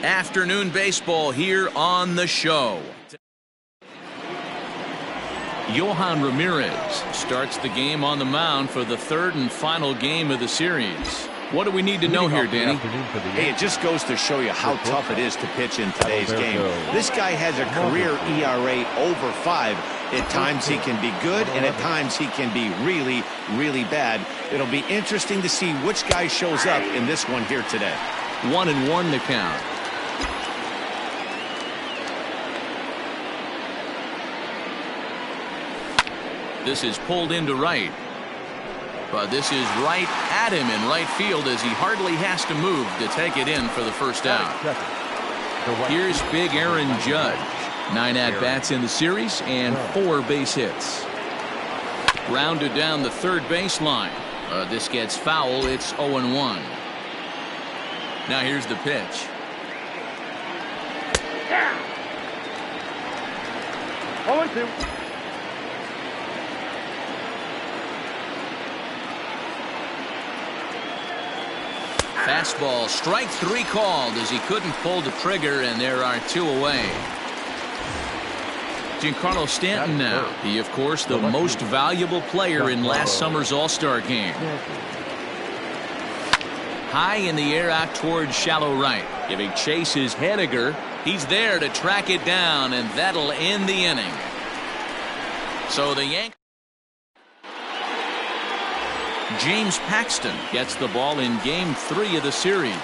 Afternoon baseball here on the show. Johan Ramirez starts the game on the mound for the third and final game of the series. What do we need to know here, Danny? Hey, it just goes to show you how tough it is to pitch in today's game. This guy has a career ERA over 5. At times he can be good, and at times he can be really, really bad. It'll be interesting to see which guy shows up in this one here today. 1-1 the count. This is pulled into right. But this is right at him in right field as he hardly has to move to take it in for the first out. Here's big Aaron Judge. 9 at-bats in the series and 4 base hits. Grounded down the third baseline. This gets foul. It's 0-1. Now here's the pitch. Yeah. 0-2. Fastball, strike 3 called as he couldn't pull the trigger, and there are 2 away. Giancarlo Stanton now. He, of course, the most valuable player in last summer's All-Star game. High in the air out towards shallow right. Giving chase is Henniger. He's there to track it down, and that'll end the inning. So the Yankees. James Paxton gets the ball in Game 3 of the series.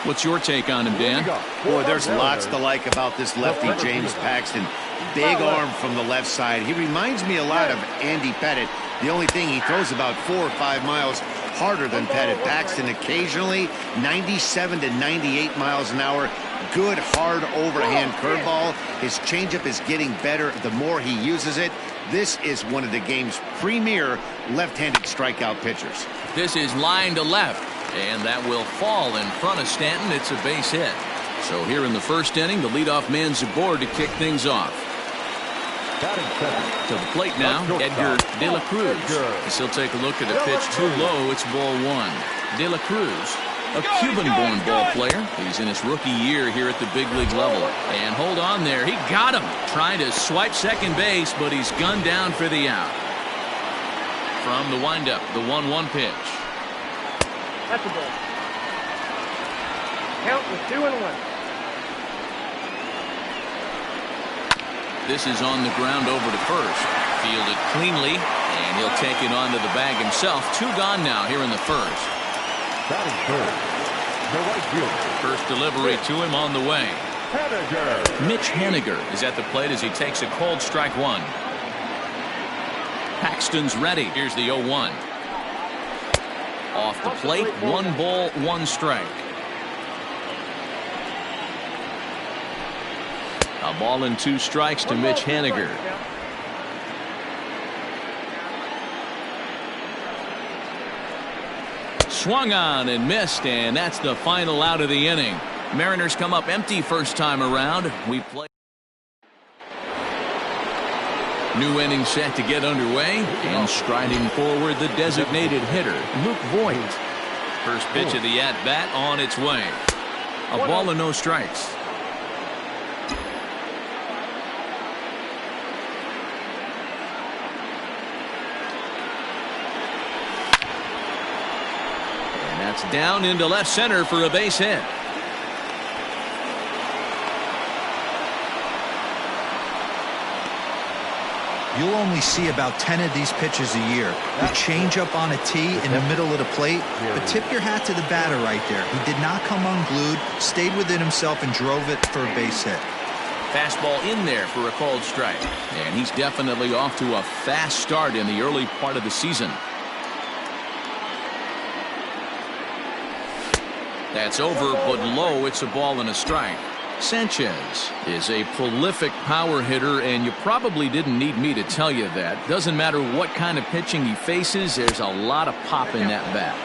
What's your take on him, Dan? Boy, there's lots to like about this lefty James Paxton. Big arm from the left side. He reminds me a lot of Andy Pettitte. The only thing, he throws about 4 or 5 miles harder than Pettitte. Paxton occasionally 97 to 98 miles an hour. Good hard overhand curveball. His changeup is getting better the more he uses it. This is one of the game's premier left-handed strikeout pitchers. This is line to left, and that will fall in front of Stanton. It's a base hit. So here in the first inning, the leadoff man's aboard to kick things off. To the plate now, Edgar De La Cruz. As he'll take a look at a pitch too low. It's ball 1. De La Cruz, a Cuban-born ball player. He's in his rookie year here at the big league level. And hold on there. He got him. Trying to swipe second base, but he's gunned down for the out. From the windup, the 1-1 pitch. That's a ball. Count was 2-1. This is on the ground over to first. Fielded cleanly, and he'll take it onto the bag himself. 2 gone now here in the first. First delivery to him on the way. Mitch Henniger is at the plate as he takes a cold strike 1. Paxton's ready. Here's the 0-1. Off the plate, 1 ball, 1 strike. A ball and 2 strikes to Mitch Henniger. Swung on and missed, and that's the final out of the inning. Mariners come up empty first time around. We play. New inning set to get underway, and striding forward the designated hitter, Luke Voigt. First pitch of the at-bat on its way. A ball and no strikes. Down into left center for a base hit. You'll only see about 10 of these pitches a year. The change up on a tee in the middle of the plate, but tip your hat to the batter right there. He did not come unglued, stayed within himself, and drove it for a base hit. Fastball in there for a called strike. And he's definitely off to a fast start in the early part of the season. That's over, but low. It's a ball and a strike. Sanchez is a prolific power hitter, and you probably didn't need me to tell you that. Doesn't matter what kind of pitching he faces, there's a lot of pop in that bat.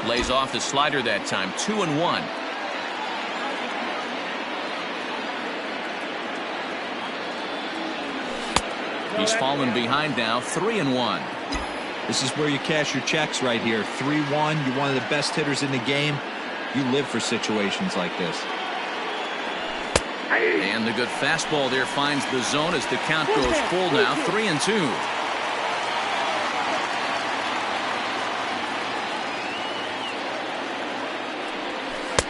Lays off the slider that time. 2-1. He's fallen behind now. 3-1. This is where you cash your checks right here. 3-1. You're one of the best hitters in the game. You live for situations like this. And the good fastball there finds the zone as the count goes full now, 3-2.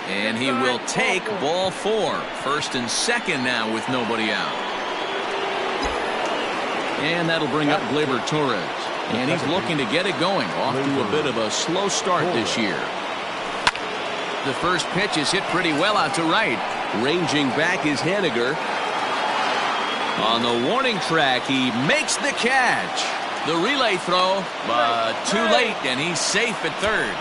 And he will take ball 4. First and second now with nobody out. And that'll bring up Gleyber Torres. And he's looking to get it going. Off to a bit of a slow start this year. The first pitch is hit pretty well out to right. Ranging back is Haniger. On the warning track, he makes the catch. The relay throw, but too late, and he's safe at third.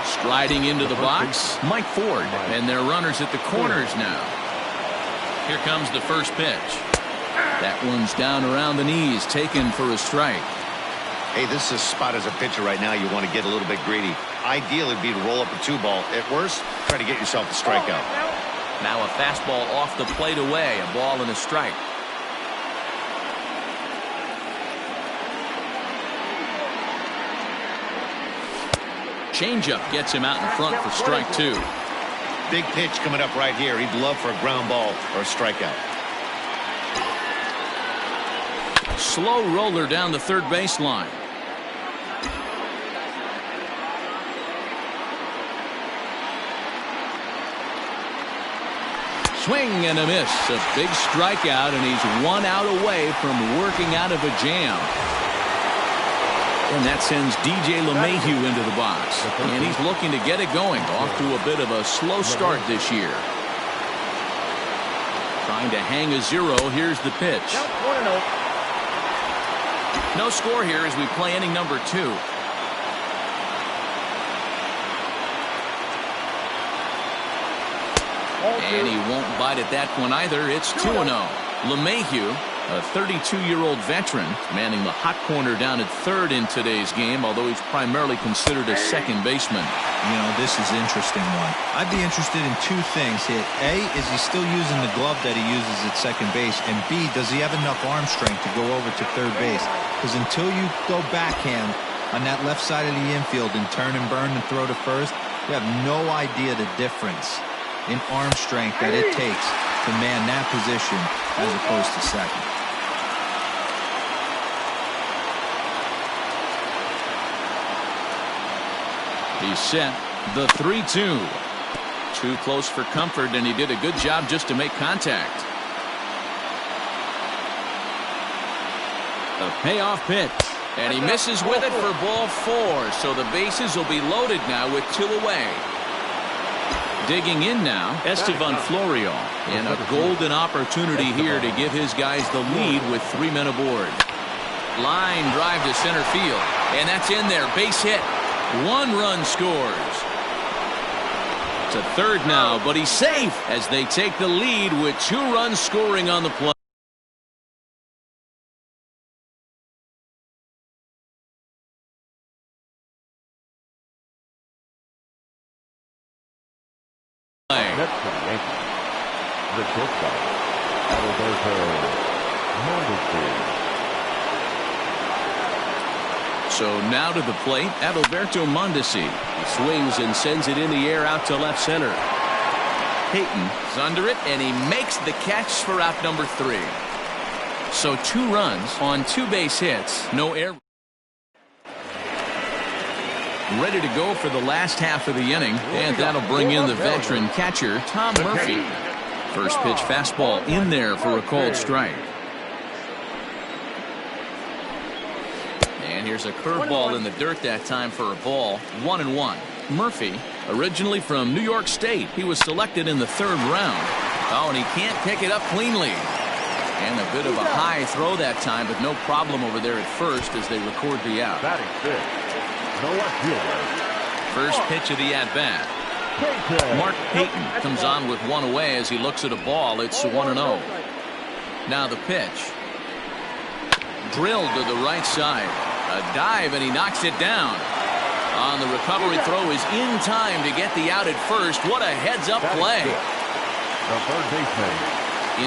Striding into the box, Mike Ford, and their runners at the corners now. Here comes the first pitch. That one's down around the knees, taken for a strike. Hey, this is a spot as a pitcher right now. You want to get a little bit greedy. Ideally, it'd be to roll up a 2-ball. At worst, try to get yourself a strikeout. Now a fastball off the plate away, a ball and a strike. Changeup gets him out in front for strike 2. Big pitch coming up right here. He'd love for a ground ball or a strikeout. Slow roller down the third baseline. Swing and a miss. A big strikeout, and he's 1 out away from working out of a jam. And that sends DJ LeMahieu into the box. And he's looking to get it going. Off to a bit of a slow start this year. Trying to hang a 0. Here's the pitch. No score here as we play inning number 2. And he won't bite at that one either. It's 2-0. LeMahieu, a 32-year-old veteran, manning the hot corner down at third in today's game, although he's primarily considered a second baseman. You know, this is an interesting one. I'd be interested in 2 things here. A, is he still using the glove that he uses at second base? And B, does he have enough arm strength to go over to third base? Because until you go backhand on that left side of the infield and turn and burn and throw to first, you have no idea the difference in arm strength that it takes to man that position as opposed to second. He's set. The 3-2. Too close for comfort, and he did a good job just to make contact. A payoff pitch. And he misses with it for ball 4. So the bases will be loaded now with 2 away. Digging in now, Estevan Florial. And a golden opportunity here to give his guys the lead with 3 men aboard. Line drive to center field. And that's in there. Base hit. 1 run scores. To third now, but he's safe as they take the lead with 2 runs scoring on the play. The shortstop, So now to the plate, Adalberto Mondesi. He swings and sends it in the air out to left center. Payton is under it, and he makes the catch for out number 3. So 2 runs on 2 base hits, no error. Ready to go for the last half of the inning, and that'll bring in the veteran catcher, Tom Murphy. First pitch fastball in there for a called strike. And here's a curveball in the dirt that time for a ball. 1-1. Murphy, originally from New York State. He was selected in the 3rd round. Oh, and he can't pick it up cleanly. And a bit of a high throw that time, but no problem over there at first as they record the out. First pitch of the at-bat. Mark Payton comes on with 1 away as he looks at a ball. It's 1-0. Now the pitch. Drilled to the right side. A dive, and he knocks it down. On the recovery throw is in time to get the out at first. What a heads-up play. The third baseman.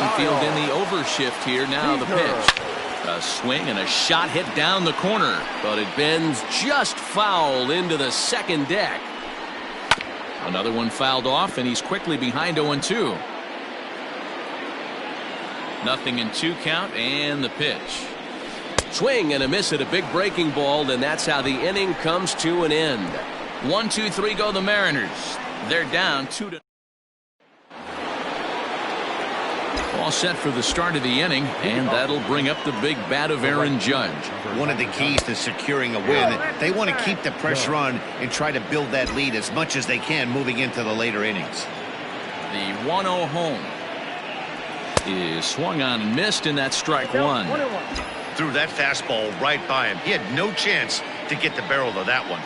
Infield in the overshift here. Now the pitch. A swing and a shot hit down the corner, but it bends just foul into the second deck. Another one fouled off, and he's quickly behind 0-2. 0-2 count, and the pitch. Swing and a miss at a big breaking ball, and that's how the inning comes to an end. 1-2-3 go the Mariners. They're down 2-0. All set for the start of the inning, and that'll bring up the big bat of Aaron Judge. One of the keys to securing a win, they want to keep the pressure on and try to build that lead as much as they can moving into the later innings. The 1-0 home is swung on and missed, and that's strike one. Threw that fastball right by him. He had no chance to get the barrel of that one.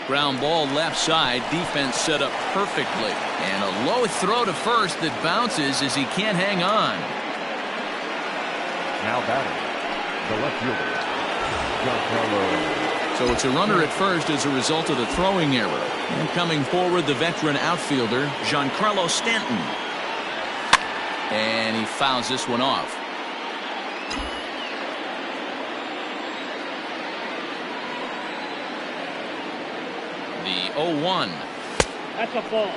Ground ball left side. Defense set up perfectly. And a low throw to first that bounces as he can't hang on. Now batting, the left fielder, Giancarlo. So it's a runner at first as a result of the throwing error. And coming forward, the veteran outfielder, Giancarlo Stanton. And he fouls this one off. The 0-1. That's a ball.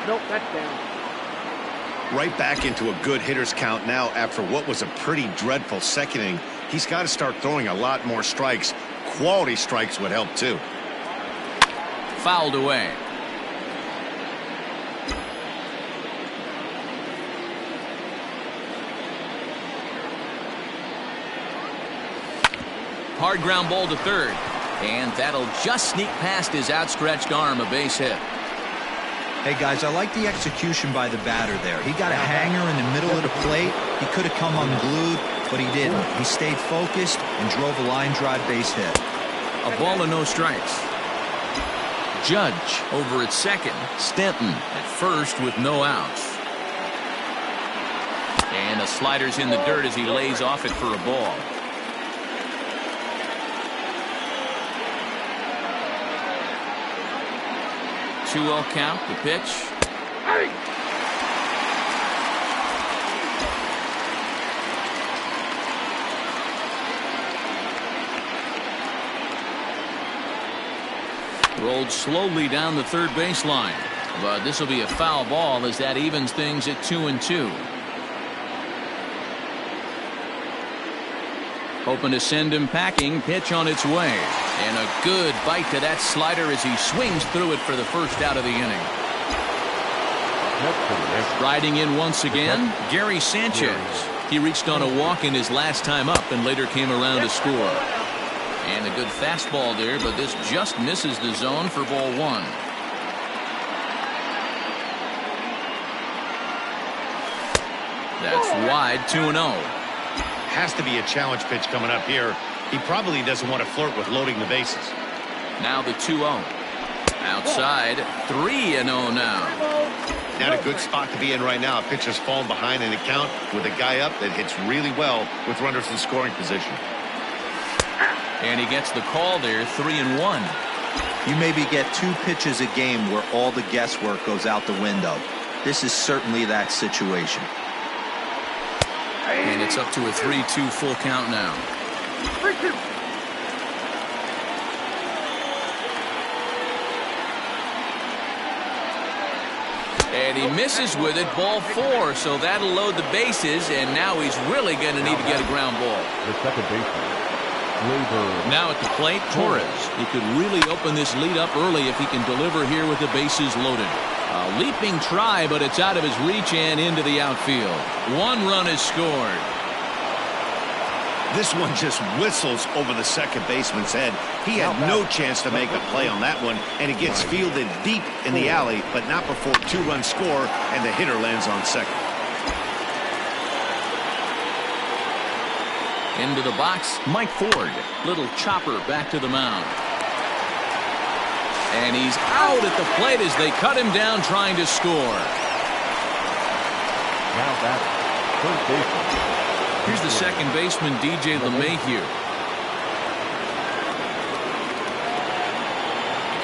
Nope, that's down. Right back into a good hitter's count now after what was a pretty dreadful second inning. He's got to start throwing a lot more strikes. Quality strikes would help too. Fouled away. Hard ground ball to third, and that'll just sneak past his outstretched arm, a base hit. Hey, guys, I like the execution by the batter there. He got a hanger in the middle of the plate. He could have come unglued, but he didn't. He stayed focused and drove a line drive base hit. A ball and no strikes. Judge over at second. Stanton at first with no outs. And the slider's in the dirt as he lays off it for a ball. 2-0 count, the pitch. Rolled slowly down the third baseline, but this will be a foul ball as that evens things at 2-2. Hoping to send him packing. Pitch on its way. And a good bite to that slider as he swings through it for the first out of the inning. Riding in once again, Gary Sanchez. He reached on a walk in his last time up and later came around to score. And a good fastball there, but this just misses the zone for ball one. That's wide, 2-0. Has to be a challenge pitch coming up here. He probably doesn't want to flirt with loading the bases. Now the 2-0. Outside, 3-0 now. Not a good spot to be in right now. A pitcher's falling behind in a count with a guy up that hits really well with runners in scoring position. And he gets the call there, 3-1. You maybe get 2 pitches a game where all the guesswork goes out the window. This is certainly that situation. And it's up to a 3-2 full count now. 3-2. And he misses with it, ball 4, so that'll load the bases, and now he's really going to need to get a ground ball. The second baseman, Now at the plate, Torres. He could really open this lead up early if he can deliver here with the bases loaded. A leaping try, but it's out of his reach and into the outfield. 1 run is scored. This one just whistles over the second baseman's head. He had no chance to make a play on that one, and it gets fielded deep in the alley, but not before 2-run score, and the hitter lands on second. Into the box, Mike Ford. Little chopper back to the mound. And he's out at the plate as they cut him down trying to score. now batting, first baseman. Here's the second baseman, DJ LeMahieu.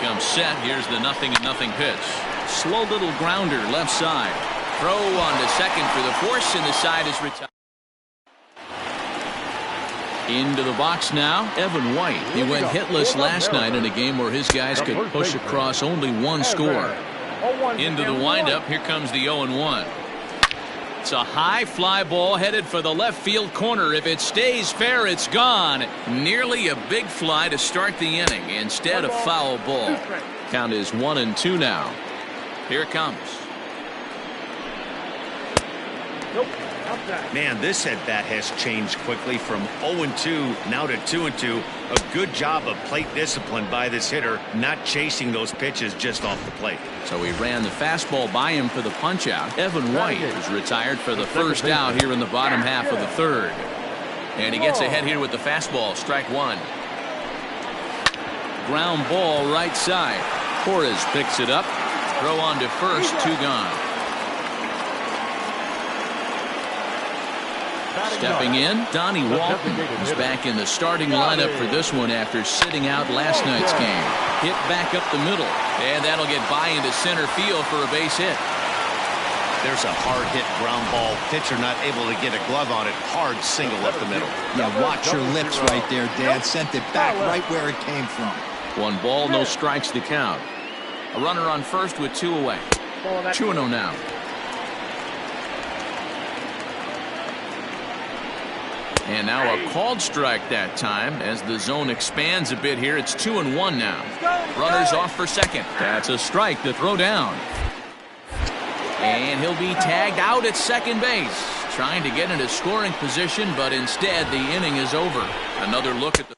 Comes set. Here's the 0-0 pitch. Slow little grounder left side. Throw on to second for the force, and the side is retired. Into the box now, Evan White. He went hitless last night in a game where his guys could push across only one score. Into the windup, here comes the 0-1. It's a high fly ball headed for the left field corner. If it stays fair, it's gone. Nearly a big fly to start the inning. Instead, a foul ball. Count is 1-2 now. Here it comes. Man, this at-bat has changed quickly from 0-2 now to 2-2. A good job of plate discipline by this hitter, not chasing those pitches just off the plate. So he ran the fastball by him for the punch-out. Evan White is retired for the first out here in the bottom half of the third. And he gets ahead here with the fastball. Strike one. Ground ball right side. Torres picks it up. Throw on to first. 2 gone. Stepping in, Donnie Walton is back in the starting lineup for this one after sitting out last night's game. Hit back up the middle, and that'll get by into center field for a base hit. There's a hard hit ground ball. Pitcher not able to get a glove on it. Hard single up the middle. Yeah, watch your lips right there, Dan. Sent it back right where it came from. 1 ball, no strikes to count. A runner on first with 2 away. 2-0 now. And now a called strike that time as the zone expands a bit here. It's 2-1 now. Runners off for second. That's a strike to throw down. And he'll be tagged out at second base. Trying to get into scoring position, but instead the inning is over. Another look at the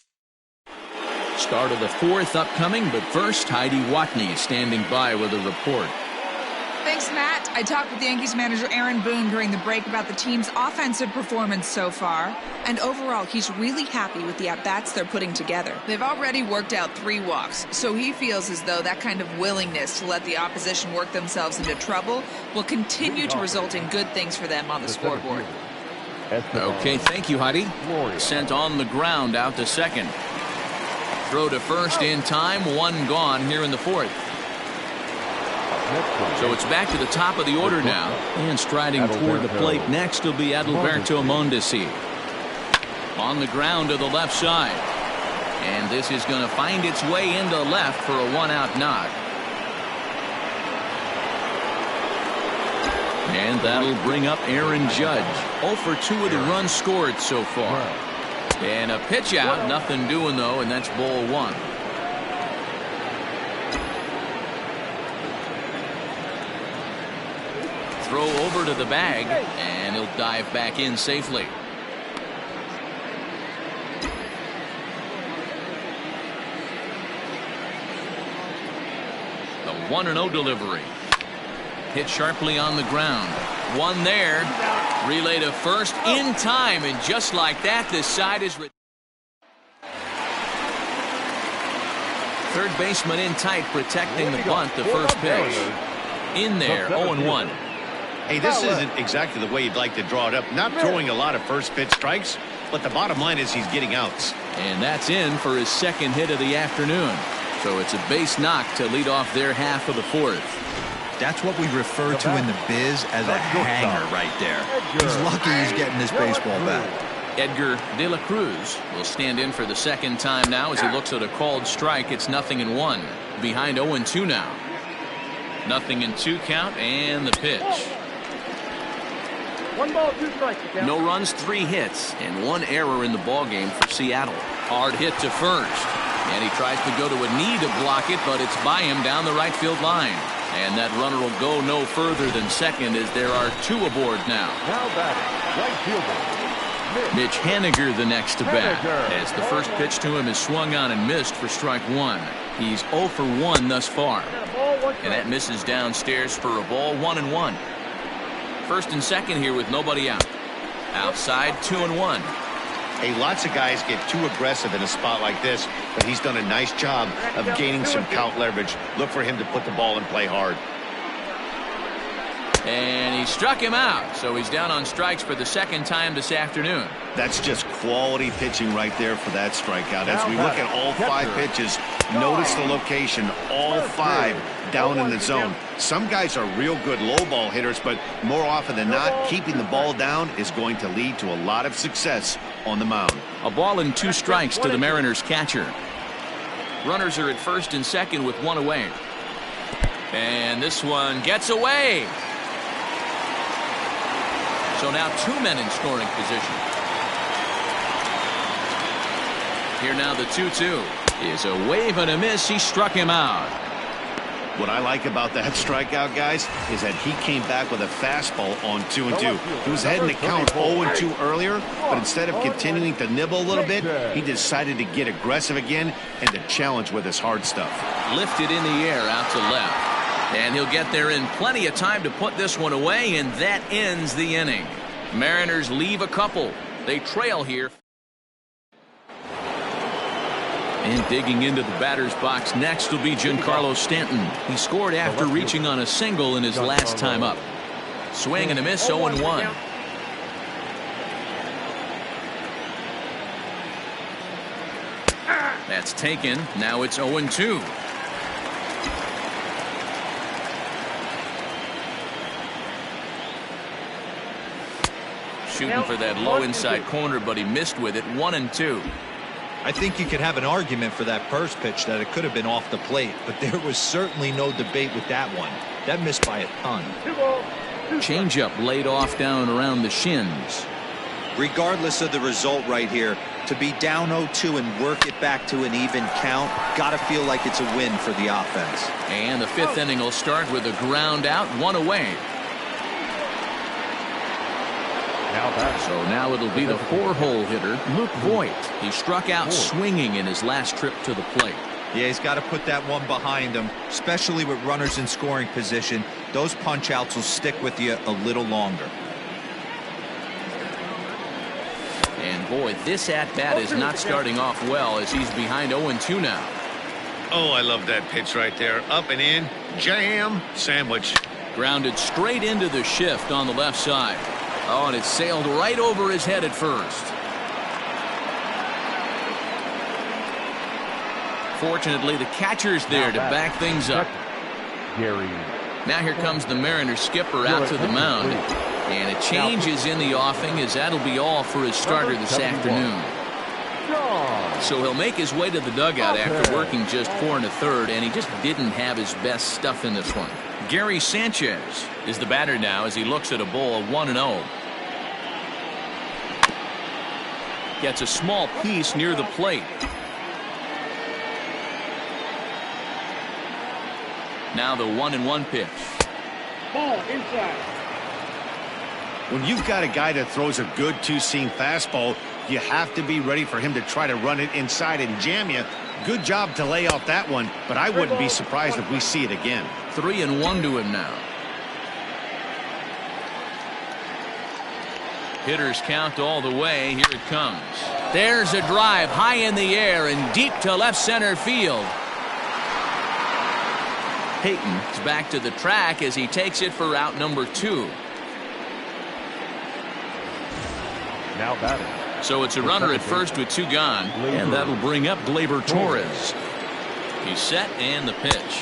start of the fourth upcoming, but first Heidi Watney standing by with a report. Thanks, Matt. I talked with Yankees manager Aaron Boone during the break about the team's offensive performance so far. And overall, he's really happy with the at-bats they're putting together. They've already worked out 3 walks, so he feels as though that kind of willingness to let the opposition work themselves into trouble will continue to result in good things for them on the scoreboard. Okay, thank you, Heidi. Sent on the ground out to second. Throw to first in time. 1 gone here in the fourth. So it's back to the top of the order now. And striding toward the plate next will be Adalberto Mondesi. On the ground to the left side. And this is going to find its way into left for a 1-out knock. And that'll bring up Aaron Judge. 0 for 2 of the runs scored so far. And a pitch out. Nothing doing, though, and that's ball 1. Throw over to the bag, and he'll dive back in safely. The 1-0 delivery. Hit sharply on the ground. 1 there. Relay to first in time, and just like that, this side is... Third baseman in tight, protecting the bunt, the first pitch. In there, 0-1. Hey, this isn't exactly the way you'd like to draw it up. Not throwing a lot of first pitch strikes, but the bottom line is he's getting outs. And that's in for his second hit of the afternoon. So it's a base knock to lead off their half of the fourth. That's what we refer to in the biz as a hanger right there. He's lucky he's getting this baseball back. Edgar De La Cruz will stand in for the second time now as he looks at a called strike. It's 0-1. Behind 0-2 now. 0-2 count and the pitch. 1 ball, 2 strikes. No runs, 3 hits, and 1 error in the ballgame for Seattle. Hard hit to first. And he tries to go to a knee to block it, but it's by him down the right field line. And that runner will go no further than second as there are 2 aboard now. Now batting, right fielder, Mitch Haniger the next to bat as the first pitch to him is swung on and missed for strike 1. He's 0 for 1 thus far. And that misses downstairs for a ball. 1-1. First and second here with nobody out. Outside 2-1. Hey, lots of guys get too aggressive in a spot like this, but he's done a nice job of gaining some count leverage. Look for him to put the ball in play hard. And he struck him out, so he's down on strikes for the second time this afternoon. That's just quality pitching right there for that strikeout. As we look at all 5 pitches, Notice the location, all 5 down in the zone. Some guys are real good low ball hitters, but more often than not, keeping the ball down is going to lead to a lot of success on the mound. A ball and 2 strikes to the Mariners catcher. Runners are at first and second with 1 away. And this one gets away. So now 2 men in scoring position. Here now the 2-2 is a wave and a miss. He struck him out. What I like about that strikeout, guys, is that he came back with a fastball on 2-2. He was heading to count 0-2 earlier, but instead of continuing to nibble a little bit, he decided to get aggressive again and to challenge with his hard stuff. Lifted in the air out to left. And he'll get there in plenty of time to put this one away, and that ends the inning. Mariners leave a couple. They trail here. And digging into the batter's box next will be Giancarlo Stanton. He scored after reaching on a single in his last time up. Swing and a miss, 0-1. That's taken. Now it's 0-2. Shooting for that low inside corner, but he missed with it. 1-2. I think you could have an argument for that first pitch that it could have been off the plate, but there was certainly no debate with that one. That missed by a ton. Changeup laid off down around the shins. Regardless of the result right here, to be down 0-2 and work it back to an even count, gotta feel like it's a win for the offense. And the 5th inning will start with a ground out, 1 away. So now it'll be the 4-hole hitter, Luke Voigt. He struck out swinging in his last trip to the plate. Yeah, he's got to put that one behind him, especially with runners in scoring position. Those punch-outs will stick with you a little longer. And boy, this at-bat is not starting off well as he's behind 0-2 now. Oh, I love that pitch right there. Up and in, jam, sandwich. Grounded straight into the shift on the left side. Oh, and it sailed right over his head at first. Fortunately, the catcher's there to back things up. Now here comes the Mariners skipper out to the mound. And a change is in the offing, as that'll be all for his starter this afternoon. So he'll make his way to the dugout after working just 4 1/3, and he just didn't have his best stuff in this one. Gary Sanchez is the batter now as he looks at a bowl of 1-0. Gets a small piece near the plate. Now the 1-1 pitch. Ball inside. When you've got a guy that throws a good 2-seam fastball, you have to be ready for him to try to run it inside and jam you. Good job to lay off that one, but I wouldn't be surprised if we see it again. 3-1 to him now. Hitters count all the way. Here it comes. There's a drive high in the air and deep to left center field. Payton is back to the track as he takes it for out number 2. Now batting. So it's a runner at first with 2 gone, and that'll bring up Gleyber Torres. He's set, and the pitch.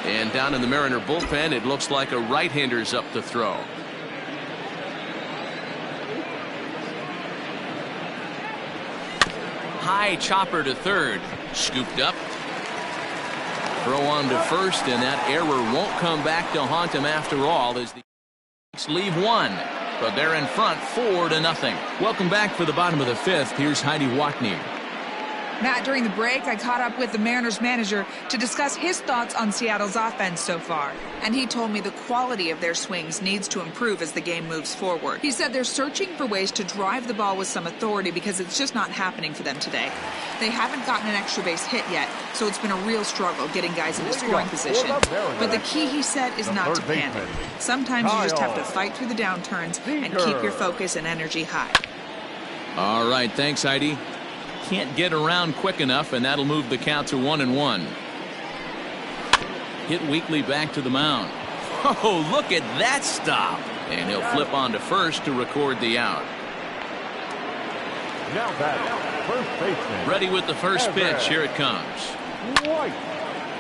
And down in the Mariner bullpen, it looks like a right-hander's up to throw. High chopper to third. Scooped up. Throw on to first, and that error won't come back to haunt him after all as the leave 1. But they're in front 4-0. Welcome back for the bottom of the 5th. Here's Heidi Watney. Matt, during the break, I caught up with the Mariners manager to discuss his thoughts on Seattle's offense so far. And he told me the quality of their swings needs to improve as the game moves forward. He said they're searching for ways to drive the ball with some authority because it's just not happening for them today. They haven't gotten an extra base hit yet, so it's been a real struggle getting guys into scoring position. But the key, he said, is not to panic. Sometimes you just have to fight through the downturns and keep your focus and energy high. All right, thanks, Heidi. Can't get around quick enough, and that'll move the count to 1-1. Hit weakly back to the mound. Oh, look at that stop. And he'll flip on to first to record the out. Now batting, first baseman. Ready with the first pitch. Here it comes. White.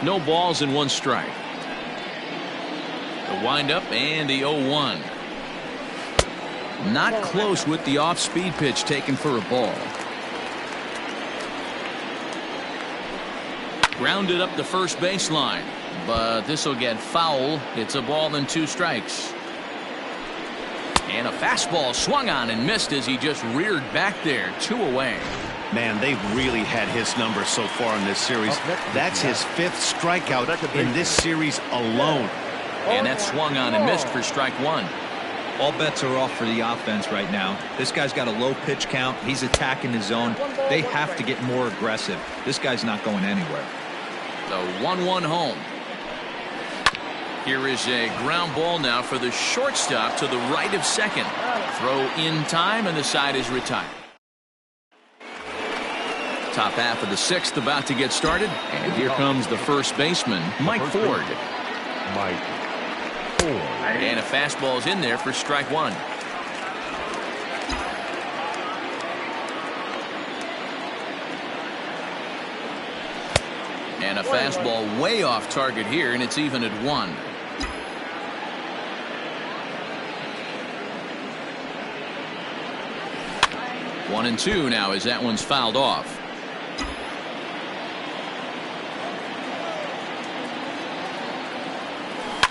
No balls and one strike. The windup and the 0-1. Not close with the off-speed pitch taken for a ball. Grounded up the first baseline, but this will get foul. It's a ball and 2 strikes. And a fastball swung on and missed as he just reared back there. 2 away. Man, they've really had his number so far in this series. That's his 5th strikeout in this series alone. And that swung on and missed for strike 1. All bets are off for the offense right now. This guy's got a low pitch count. He's attacking the zone. They have to get more aggressive. This guy's not going anywhere. The 1-1 home. Here is a ground ball now for the shortstop to the right of second. Throw in time and the side is retired. Top half of the 6th about to get started. And here comes the first baseman, Mike Ford. Mike Ford. And a fastball's in there for strike 1. And a fastball way off target here, and it's even at 1. One and 2 now as that one's fouled off.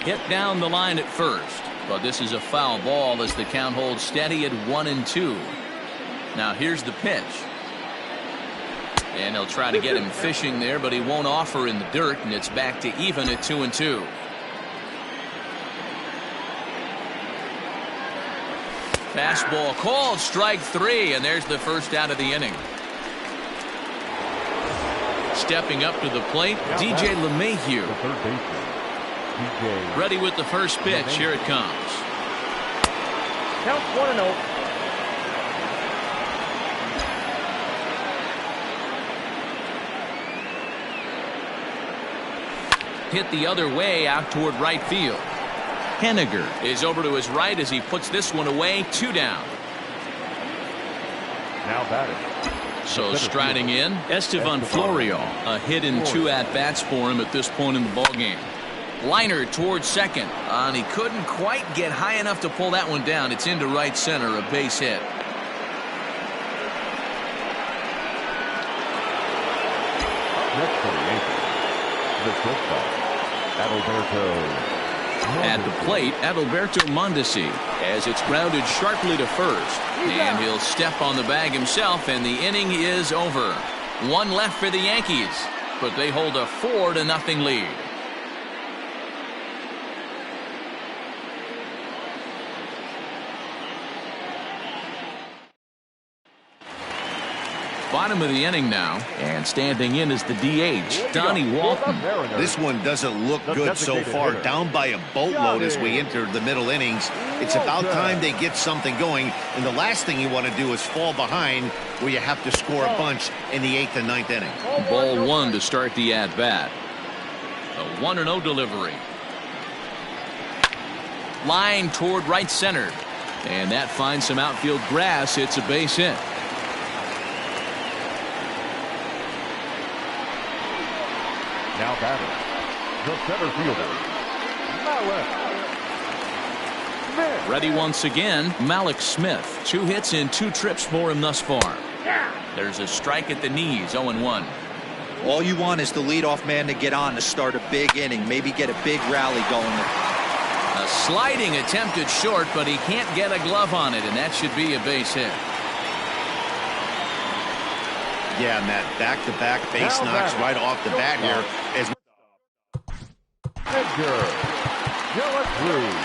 Hit down the line at first, but this is a foul ball as the count holds steady at 1 and 2. Now here's the pitch. And they'll try to get him fishing there, but he won't offer in the dirt, and it's back to even at 2 and 2. Fastball called, strike 3, and there's the first out of the inning. Stepping up to the plate, DJ LeMahieu. The third baseman. DJ. Ready with the first pitch. Here it comes. Count 1-0. Hit the other way out toward right field. Henniger is over to his right as he puts this one away. 2 down. Now batting. So striding in, Estevan Florial. A hit in 2 at-bats for him at this point in the ballgame. Liner towards second, and he couldn't quite get high enough to pull that one down. It's into right center, a base hit. Next for the Yankees, the shortstop, Adalberto. At the plate, Adalberto Mondesi, as it's grounded sharply to first. And he'll step on the bag himself, and the inning is over. 1 left for the Yankees, but they hold a 4-0 lead. Bottom of the inning now, and standing in is the DH, Donnie Walton. This one doesn't look good so far. Down by a boatload as we enter the middle innings. It's about time they get something going, and the last thing you want to do is fall behind where you have to score a bunch in the 8th and 9th inning. Ball 1 to start the at-bat. A 1-0 delivery. Line toward right center, and that finds some outfield grass. It's a base hit. Now batting, the center fielder, Malik Smith. Ready once again, Malik Smith. 2 hits and 2 trips for him thus far. There's a strike at the knees, 0-1. All you want is the leadoff man to get on to start a big inning, maybe get a big rally going. A sliding attempt at short, but he can't get a glove on it, and that should be a base hit. Yeah, and that back-to-back base knocks right off the bat here. As Edgar Cruz.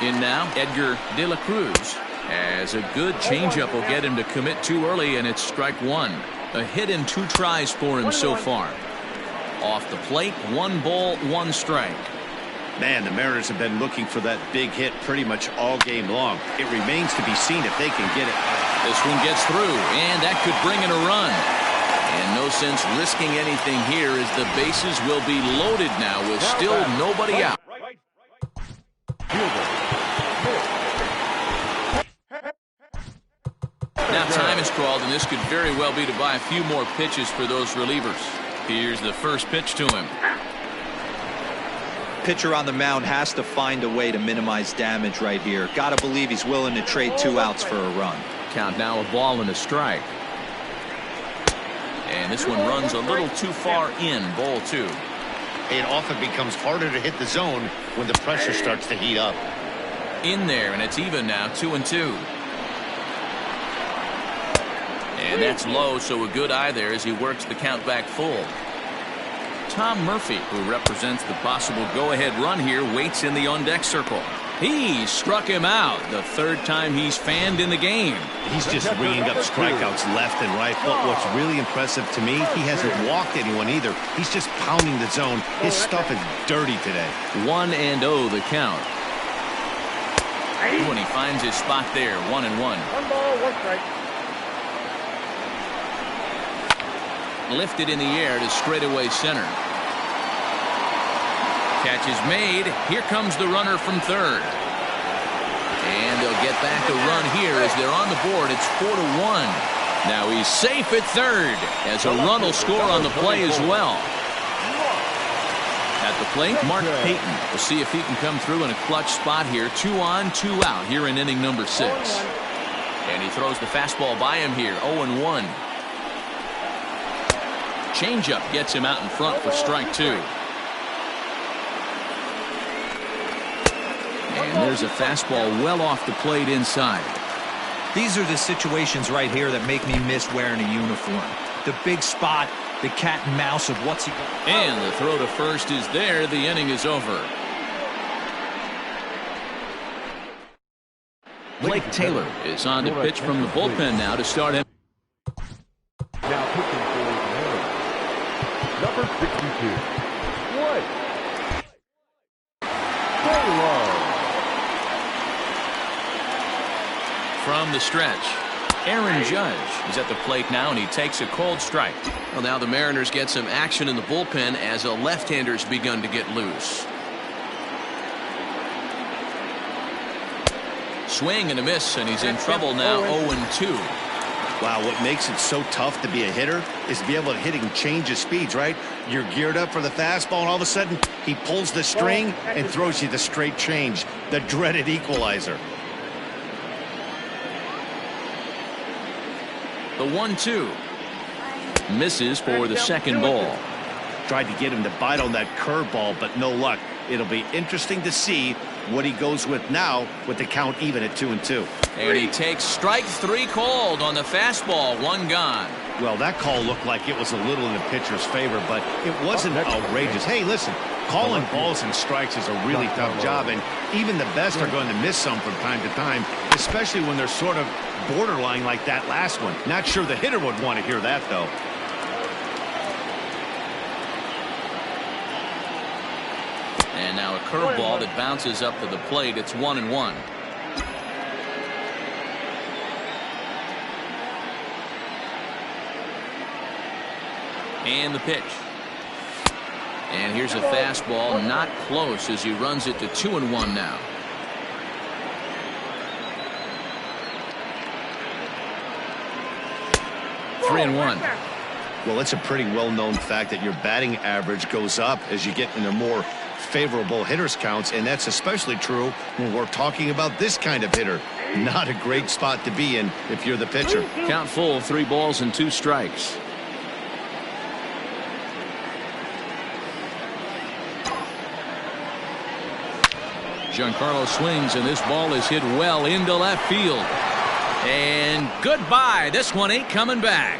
In now, Edgar De La Cruz. As a good changeup will get him to commit too early, and it's strike 1. A hit in 2 tries for him so far. Off the plate, 1 ball, 1 strike. Man, the Mariners have been looking for that big hit pretty much all game long. It remains to be seen if they can get it. This one gets through, and that could bring in a run. And no sense risking anything here as the bases will be loaded now with still nobody out. Now time is called, and this could very well be to buy a few more pitches for those relievers. Here's the first pitch to him. Pitcher on the mound has to find a way to minimize damage right here. Got to believe he's willing to trade 2 outs for a run. Count now, a ball and a strike. And this one runs a little too far in, ball 2. It often becomes harder to hit the zone when the pressure starts to heat up. In there, and it's even now, 2-2. And that's low, so a good eye there as he works the count back full. Tom Murphy, who represents the possible go-ahead run here, waits in the on-deck circle. He struck him out, the 3rd time he's fanned in the game. He's just ringing up strikeouts left and right. But what's really impressive to me, he hasn't walked anyone either. He's just pounding the zone. His stuff is dirty today. 1-0 the count. When he finds his spot there, 1-1. 1 ball, 1 strike. Lifted in the air to straightaway center. Catch is made. Here comes the runner from 3rd. And they'll get back a run here as they're on the board. It's 4-1. Now he's safe at 3rd as a run will score on the play as well. At the plate, Mark Payton. We'll see if he can come through in a clutch spot here. 2 on, 2 out here in inning number 6. And he throws the fastball by him here. 0-1. Changeup gets him out in front for strike 2. And there's a fastball well off the plate inside. These are the situations right here that make me miss wearing a uniform. The big spot, the cat and mouse of what's he got. And the throw to first is there. The inning is over. Blake Taylor is on to pitch from the bullpen now to start him. Now pitching for number 62. What? Taylor. From the stretch, Aaron Judge is at the plate now, and he takes a cold strike. Well, now the Mariners get some action in the bullpen as a left-hander's begun to get loose. Swing and a miss, and he's in trouble now. 0-2. Wow, what makes it so tough to be a hitter is to be able to hit and change his speeds, right? You're geared up for the fastball, and all of a sudden he pulls the string and throws you the straight change, the dreaded equalizer. The 1-2 misses for the 2nd ball. Tried to get him to bite on that curveball, but no luck. It'll be interesting to see what he goes with now with the count even at 2-2. And he takes strike 3 called on the fastball. 1 gone. Well, that call looked like it was a little in the pitcher's favor, but it wasn't outrageous. Hey, listen, calling balls and strikes is a really tough job, and even the best are going to miss some from time to time, especially when they're sort of borderline like that last one. Not sure the hitter would want to hear that, though. And now a curveball that bounces up to the plate. It's 1-1. And the pitch. And here's a fastball, not close as he runs it to 2-1 now. Three and 1. Well, it's a pretty well-known fact that your batting average goes up as you get into more favorable hitters counts, and that's especially true when we're talking about this kind of hitter. Not a great spot to be in if you're the pitcher. Count full, 3 balls and 2 strikes. Giancarlo swings, and this ball is hit well into left field. And goodbye. This one ain't coming back.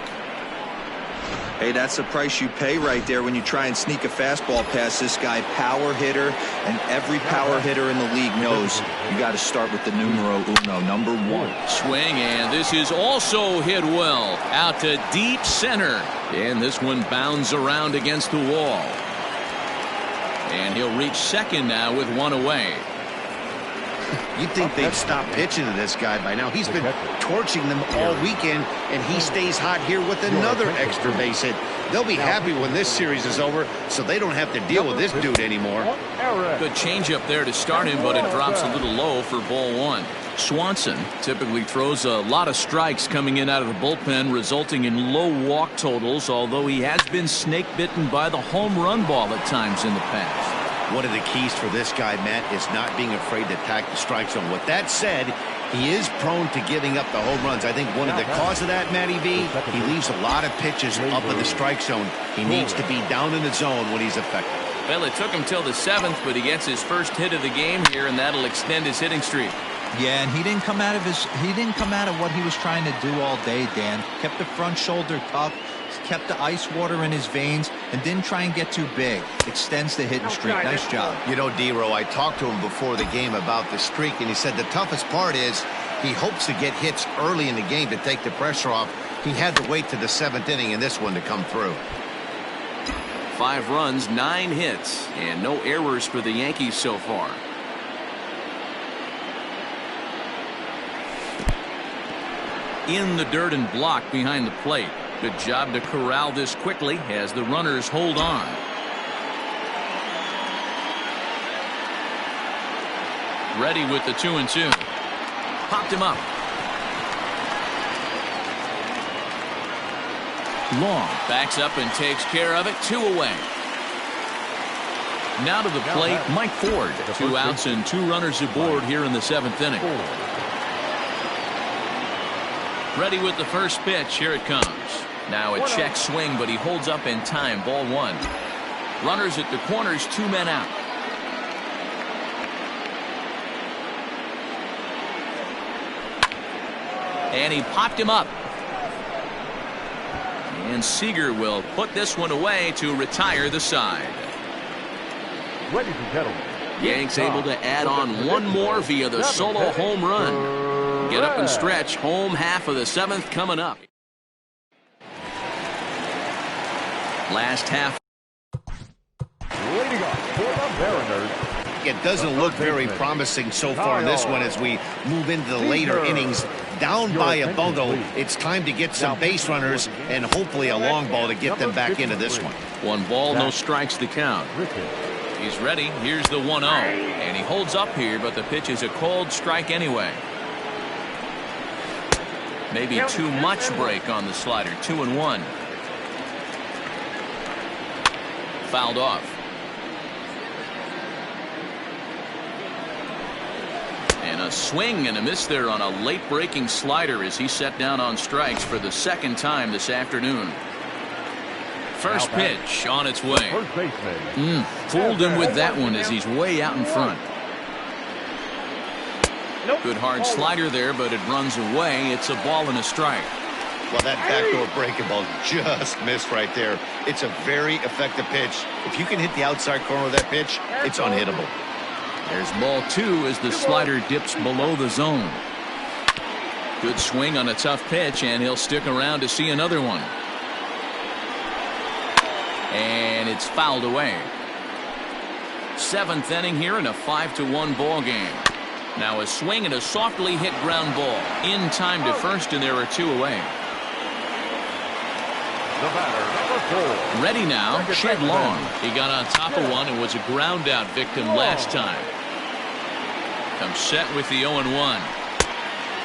Hey, that's the price you pay right there when you try and sneak a fastball past this guy. Power hitter, and every power hitter in the league knows you got to start with the numero uno, number 1. Swing, and this is also hit well out to deep center. And this one bounds around against the wall. And he'll reach second now with 1 away. You'd think they'd stop pitching to this guy by now. He's been torching them all weekend, and he stays hot here with another extra base hit. They'll be happy when this series is over, so they don't have to deal with this dude anymore. Good changeup there to start him, but it drops a little low for ball one. Swanson typically throws a lot of strikes coming in out of the bullpen, resulting in low walk totals, although he has been snake bitten by the home run ball at times in the past. One of the keys for this guy, Matt, is not being afraid to attack the strike zone. With that said, he is prone to giving up the home runs. I think one of the cause of that, Matty V, he leaves a lot of pitches up in the strike zone. He needs to be down in the zone when he's effective. Well, it took him till the 7th, but he gets his first hit of the game here, and that'll extend his hitting streak. Yeah, and he didn't come out of what he was trying to do all day, Dan. Kept the front shoulder tough, kept the ice water in his veins, and didn't try and get too big. Extends the hitting streak. Nice job. You know, D-Row, I talked to him before the game about the streak, and he said the toughest part is he hopes to get hits early in the game to take the pressure off. He had to wait to the 7th inning in this one to come through. 5 runs, 9 hits, and no errors for the Yankees so far. In the dirt and blocked behind the plate. Good job to corral this quickly as the runners hold on. Ready with the 2-2. Popped him up. Long backs up and takes care of it. 2 away. Now to the plate, Mike Ford. 2 outs and 2 runners aboard here in the 7th inning. Ready with the first pitch. Here it comes. Now a check swing, but he holds up in time. Ball 1. Runners at the corners, 2 men out. And he popped him up. And Seager will put this one away to retire the side. Ladies and gentlemen, Yanks able to add on 1 more via the solo home run. Get up and stretch. Home half of the 7th coming up. Last half. leading off for the Mariners. It doesn't look very promising so far in this one as we move into the later innings. Down by a bundle, it's time to get some base runners and hopefully a long ball to get them back into this one. 1 ball, no strikes to count. He's ready. Here's the 1-0. And he holds up here, but the pitch is a cold strike anyway. Maybe too much break on the slider. 2-1. Fouled off. And a swing and a miss there on a late breaking slider as he set down on strikes for the 2nd time this afternoon. First pitch on its way. Fooled him with that one as he's way out in front. Good hard slider there, but it runs away. It's a ball and a strike. Well, that backdoor breaking ball just missed right there. It's a very effective pitch. If you can hit the outside corner of that pitch, it's unhittable. There's ball 2 as the slider dips below the zone. Good swing on a tough pitch, and he'll stick around to see another one. And it's fouled away. 7th inning here in a 5-1 ball game. Now a swing and a softly hit ground ball. In time to first, and there are 2 away. The batter, number 4. Ready now, Shed Long. He got on top of one and was a ground out victim last time. Comes set with the 0-1.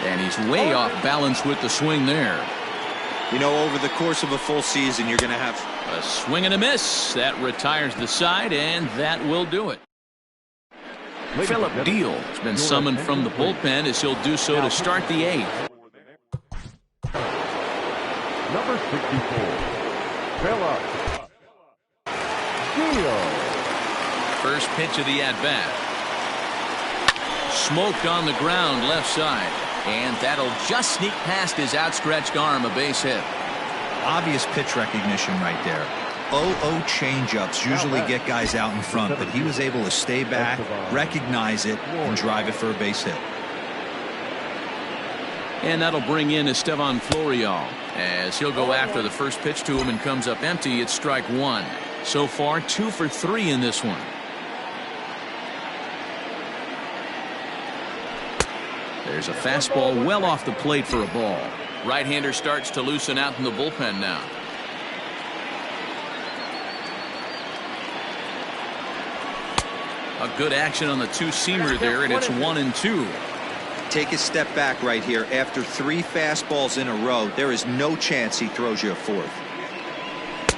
And he's way off balance with the swing there. You know, over the course of a full season, you're going to have a swing and a miss. That retires the side, and that will do it. Philip Deal has been summoned from the bullpen as he'll do so to start the 8th. Number 64, Philip Deal. First pitch of the at-bat. Smoked on the ground left side. And that'll just sneak past his outstretched arm, a base hit. Obvious pitch recognition right there. 0-0 changeups usually get guys out in front, but he was able to stay back, recognize it, and drive it for a base hit. And that'll bring in Estevan Florial as he'll go after the first pitch to him and comes up empty. It's strike 1. So far 2 for 3 in this one. There's a fastball well off the plate for a ball. Right-hander starts to loosen out in the bullpen now. A good action on the two-seamer there, and it's 1-2. Take a step back right here. After 3 fastballs in a row, there is no chance he throws you a 4th.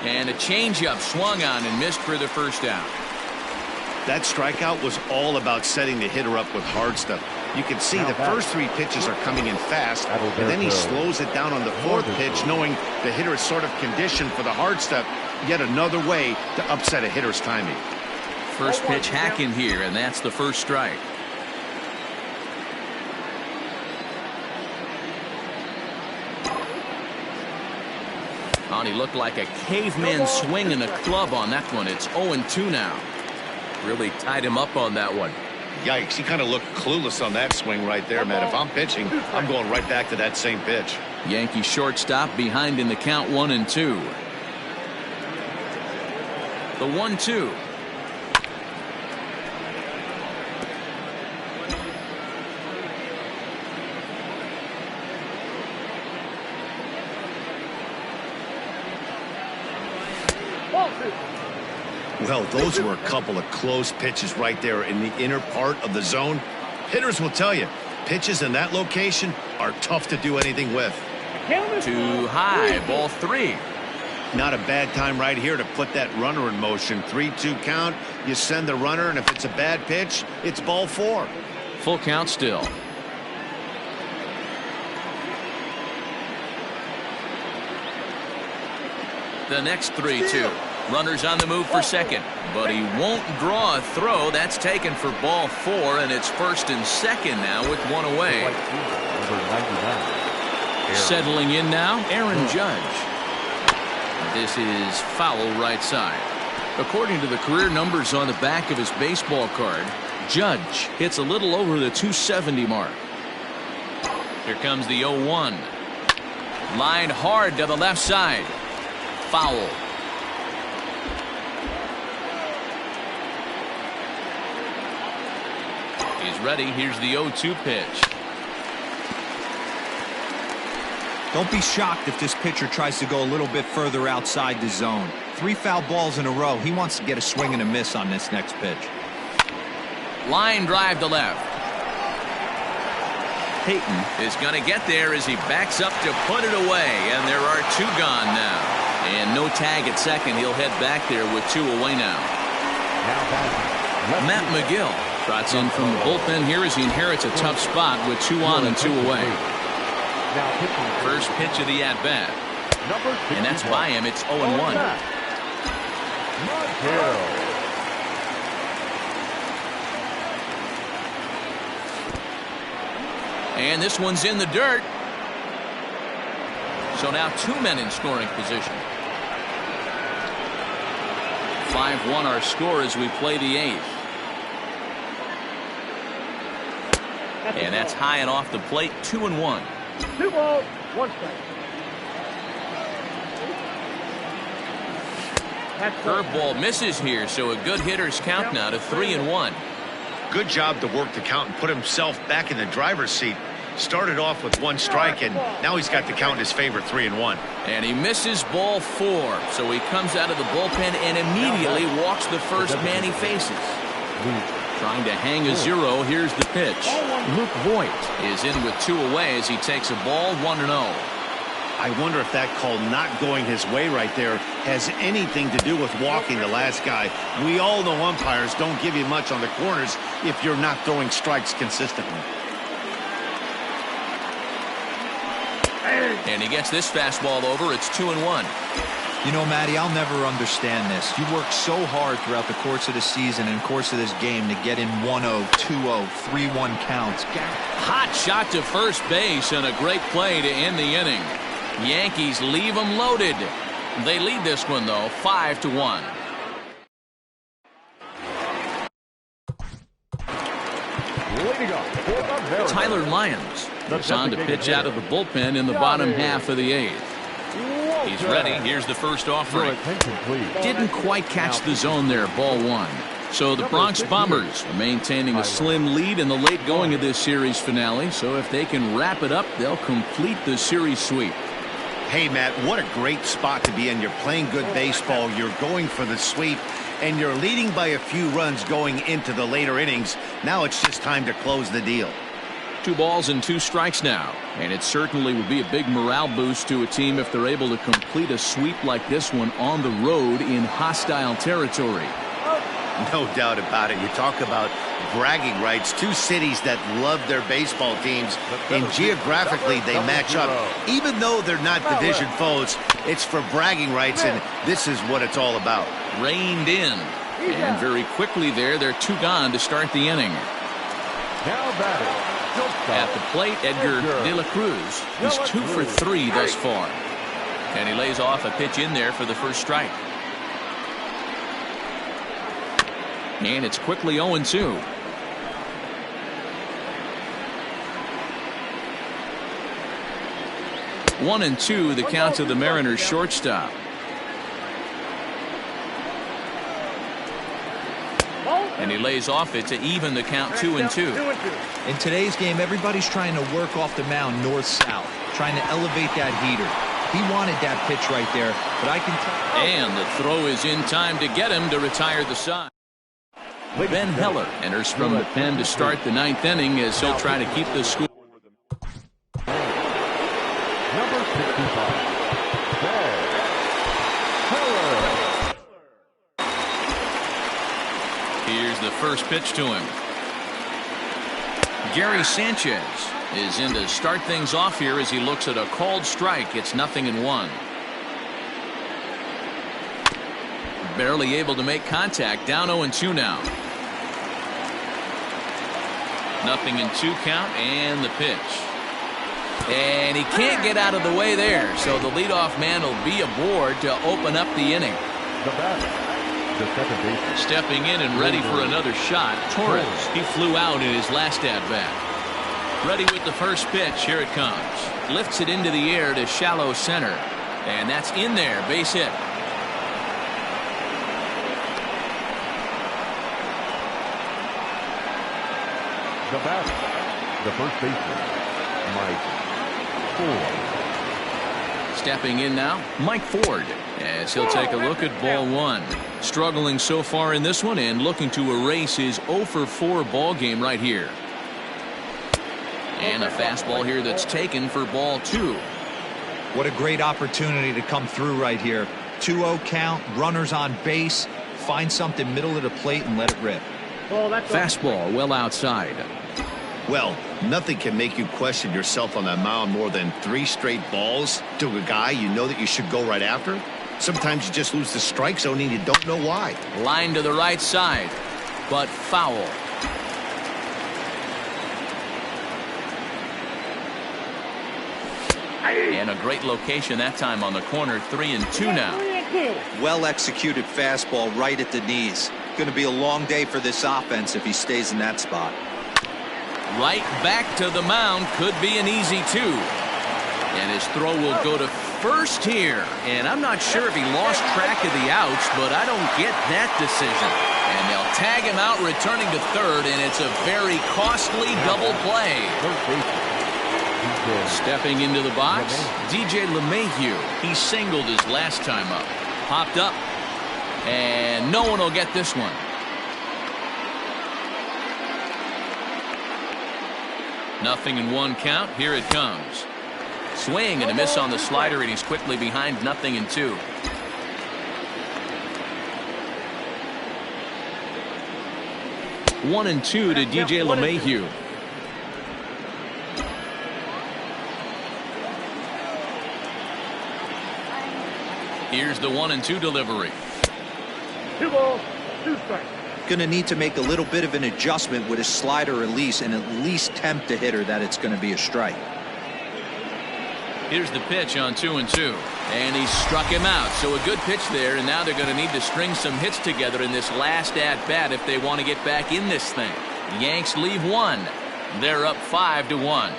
And a changeup swung on and missed for the first out. That strikeout was all about setting the hitter up with hard stuff. You can see the first 3 pitches are coming in fast, and then he slows it down on the 4th pitch, knowing the hitter is sort of conditioned for the hard stuff. Yet another way to upset a hitter's timing. First pitch hacking here, and that's the first strike. And he looked like a caveman swinging a club on that one. It's 0-2 now. Really tied him up on that one. Yikes, he kind of looked clueless on that swing right there, man. If I'm pitching, I'm going right back to that same pitch. Yankee shortstop behind in the count, 1-2. The 1-2. Well, those were a couple of close pitches right there in the inner part of the zone. Hitters will tell you, pitches in that location are tough to do anything with. Too high, ball 3. Not a bad time right here to put that runner in motion. 3-2 count, you send the runner, and if it's a bad pitch, it's ball 4. Full count still. The next 3-2. Runners on the move for second, but he won't draw a throw. That's taken for ball 4, and it's first and second now with 1 away. Settling in now, Aaron Judge. This is foul right side. According to the career numbers on the back of his baseball card, Judge hits a little over the 270 mark. Here comes the 0-1. Lined hard to the left side. Foul. He's ready. Here's the 0-2 pitch. Don't be shocked if this pitcher tries to go a little bit further outside the zone. 3 foul balls in a row. He wants to get a swing and a miss on this next pitch. Line drive to left. Payton is going to get there as he backs up to put it away, and there are 2 gone now. And no tag at second. He'll head back there with 2 away now. Matt McGill trots in from the bullpen here as he inherits a tough spot with 2 on and 2 away. First pitch of the at-bat. And that's by him. It's 0-1. And this one's in the dirt. So now 2 men in scoring position. 5-1 our score as we play the 8th. And that's high and off the plate. 2-1. 2 balls, 1 strike. Curveball misses here, so a good hitter's count now to 3-1. Good job to work the count and put himself back in the driver's seat. Started off with 1 strike, and now he's got the count in his favor, 3-1. And he misses ball 4, so he comes out of the bullpen and immediately walks the first man he faces. Trying to hang a 0. Here's the pitch. Luke Voigt is in with 2 away as he takes a ball, 1-0. I wonder if that call not going his way right there has anything to do with walking the last guy. We all know umpires don't give you much on the corners if you're not throwing strikes consistently. And he gets this fastball over. It's 2-1. You know, Matty, I'll never understand this. You work so hard throughout the course of the season and course of this game to get in 1-0, 2-0, 3-1 counts. Hot shot to first base and a great play to end the inning. Yankees leave them loaded. They lead this one, though, 5-1. Tyler Lyons is on to pitch out of the bullpen in the bottom half of the 8th. He's ready. Here's the first offering. Didn't quite catch the zone there. Ball 1. So the Bronx Bombers are maintaining a slim lead in the late going of this series finale. So if they can wrap it up, they'll complete the series sweep. Hey, Matt, what a great spot to be in. You're playing good baseball. You're going for the sweep, and you're leading by a few runs going into the later innings. Now it's just time to close the deal. 2 balls and 2 strikes now, and it certainly would be a big morale boost to a team if they're able to complete a sweep like this one on the road in hostile territory. No doubt about it. You talk about bragging rights. 2 cities that love their baseball teams, and geographically they match up. Even though they're not division foes, it's for bragging rights, and this is what it's all about. Reined in, and very quickly there, they're 2 gone to start the inning. Now batting. At the plate, Edgar De La Cruz. He's 2 for 3 thus far. And he lays off a pitch in there for the first strike. And it's quickly 0-2. One and 2, the count to the Mariners shortstop. And he lays off it to even the count 2-2. In today's game, everybody's trying to work off the mound north-south, trying to elevate that heater. He wanted that pitch right there, but I can tell. And the throw is in time to get him to retire the side. Ben Heller enters from the pen to start the 9th inning as he'll try to keep the score. Number 65. Heller. Here's the first pitch to him. Gary Sanchez is in to start things off here as he looks at a called strike. It's 0-1. Barely able to make contact. Down 0-2 now. 0-2 count, and the pitch. And he can't get out of the way there, so the leadoff man will be aboard to open up the inning. The batter, the second baseman. Stepping in and ready for another shot, Torres. He flew out in his last at-bat. Ready with the first pitch. Here it comes. Lifts it into the air to shallow center. And that's in there. Base hit. The batter, the first baseman, Mike Ford. Stepping in now, Mike Ford, as he'll take a look at ball 1. Struggling so far in this one and looking to erase his 0 for 4 ball game right here. And a fastball here that's taken for ball 2. What a great opportunity to come through right here. 2-0 count, runners on base, find something middle of the plate and let it rip. Fastball well outside. Well, nothing can make you question yourself on that mound more than 3 straight balls to a guy you know that you should go right after. Sometimes you just lose the strike zone and you don't know why. Line to the right side, but foul. And a great location that time on the corner. 3-2 now. Well executed fastball right at the knees. Going to be a long day for this offense if he stays in that spot. Right back to the mound. Could be an easy 2. And his throw will go to first here. And I'm not sure if he lost track of the outs, but I don't get that decision. And they'll tag him out returning to third, and it's a very costly double play. Stepping into the box, DJ LeMahieu. He singled his last time up. Popped up. And no one will get this one. 0-1 count. Here it comes. Swing and a miss on the slider, and he's quickly behind 0-2. One and 2 to DJ LeMahieu. Here's the 1-2 delivery. 2 balls, 2 strikes. Going to need to make a little bit of an adjustment with his slider release and at least tempt the hitter that it's going to be a strike. Here's the pitch on 2-2. And he struck him out. So a good pitch there, and now they're going to need to string some hits together in this last at-bat if they want to get back in this thing. The Yanks leave 1. They're up 5-1.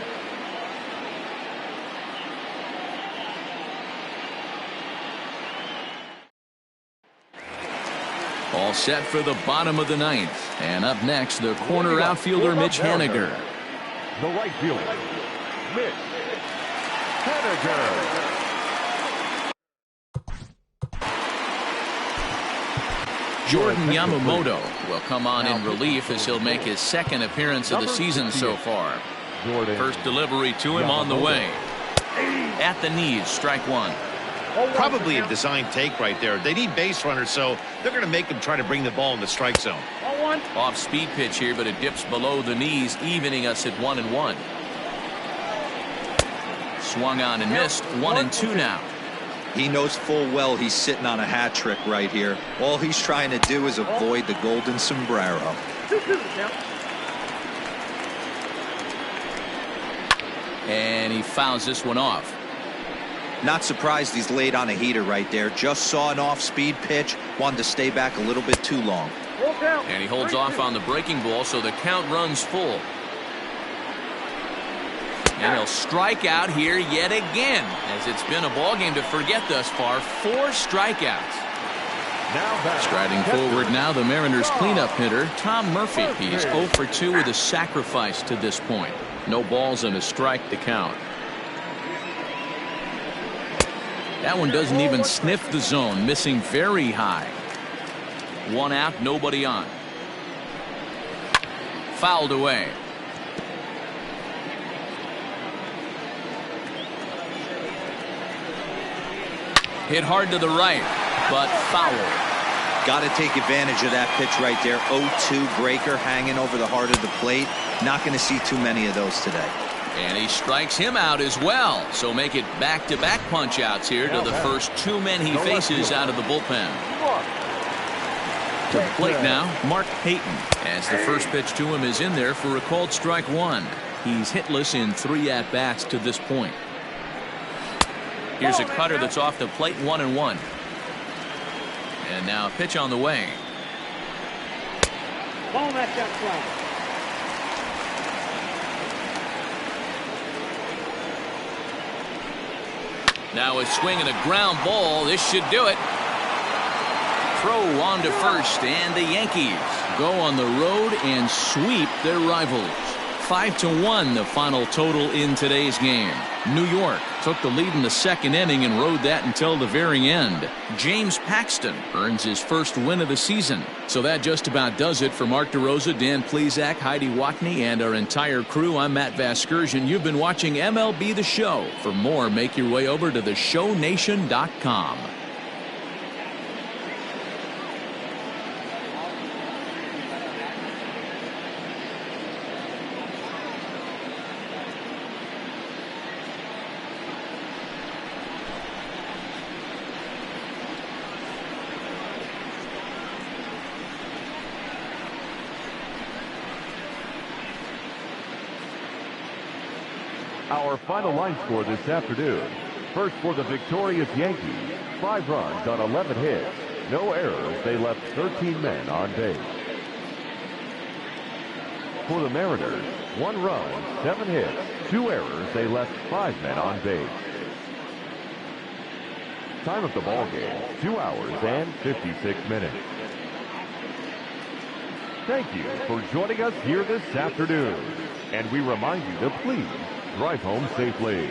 All set for the bottom of the ninth. And up next, the corner outfielder, Mitch Haniger. The right fielder, Mitch Haniger. Jordan Yamamoto will come on in relief as he'll make his second appearance of the season so far. First delivery to him on the way. At the knees, strike one. Probably a design take right there. They need base runners, so they're going to make them try to bring the ball in the strike zone. Off speed pitch here, but it dips below the knees, evening us at 1-1. Swung on and missed. 1-2 now. He knows full well he's sitting on a hat trick right here. All he's trying to do is avoid the golden sombrero. And he fouls this one off. Not surprised he's laid on a heater right there. Just saw an off-speed pitch. Wanted to stay back a little bit too long. And he holds off on the breaking ball, so the count runs full. And he'll strike out here yet again, as it's been a ball game to forget thus far. 4 strikeouts. Striding forward now, the Mariners' cleanup hitter, Tom Murphy. He's 0 for 2 with a sacrifice to this point. No balls and a strike to count. That one doesn't even sniff the zone, missing very high. 1 out, nobody on. Fouled away. Hit hard to the right, but foul. Got to take advantage of that pitch right there. 0-2 breaker hanging over the heart of the plate. Not going to see too many of those today. And he strikes him out as well. So make it back-to-back punch-outs here to the first 2 men he faces out of the bullpen. To the plate now, Mark Payton, as the first pitch to him is in there for a called strike 1. He's hitless in 3 at-bats to this point. Here's a cutter that's off the plate, 1-1. And now a pitch on the way. Now a swing and a ground ball. This should do it. Throw on to first, and the Yankees go on the road and sweep their rivals. 5-1 the final total in today's game. New York took the lead in the second inning and rode that until the very end. James Paxton earns his first win of the season. So that just about does it for Mark DeRosa, Dan Plesac, Heidi Watney, and our entire crew. I'm Matt Vasgersian. You've been watching MLB The Show. For more, make your way over to theshownation.com. Our final line score this afternoon. First for the victorious Yankees, 5 runs on 11 hits. No errors. They left 13 men on base. For the Mariners, 1 run, 7 hits, 2 errors. They left 5 men on base. Time of the ball game, 2 hours and 56 minutes. Thank you for joining us here this afternoon. And we remind you to please drive home safely.